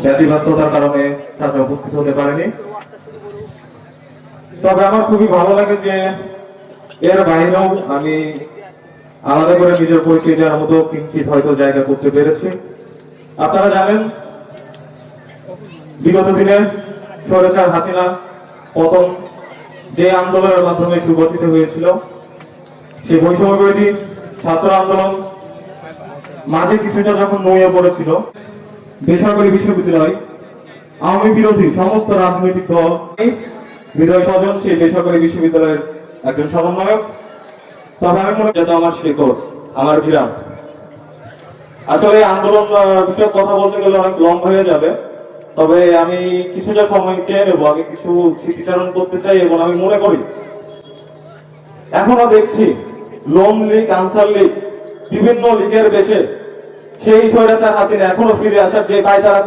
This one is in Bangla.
ব্যতিব্যস্ততার কারণে চাচা উপস্থিত হতে পারেনি। তবে আমার খুবই ভালো লাগে যে এর বাইরেও আমি আলাদা করে নিজের পরিচয় দেওয়ার মতো কিঞ্চিত হয়তো জায়গা করতে পেরেছি। আপনারা জানেন বিগত দিনে স্বৈরাচার হাসিনা পতন যে আন্দোলনের মাধ্যমে সুগঠিত হয়েছিল, সেই বৈষম্য বিরোধী ছাত্র আন্দোলন মাঝে কিছুটা যখন নুয়ে পড়েছিল, বেসরকারি বিশ্ববিদ্যালয় আওয়ামী বিরোধী সমস্ত রাজনৈতিক দল বিজয় স্বজন সেই বেসরকারি বিশ্ববিদ্যালয়ের একজন সমন্বয়ক। তবে আমি মনে করি আমার শেকড়, আমার বিরাম। আসলে আন্দোলন বিষয়ে কথা বলতে গেলে অনেক লং হয়ে যাবে, তবে আমি কিছুটা সময় চেয়ে নেবো। আমি কিছু স্মৃতিচারণ করতে চাই এবং আমি মনে করি এখনো দেখছি লোন লীগ, আনসার লীগ, বিভিন্ন লীগের দেশে সেই স্বৈরাচার হাসিনা এখনো ফিরে আসার যে কায়দা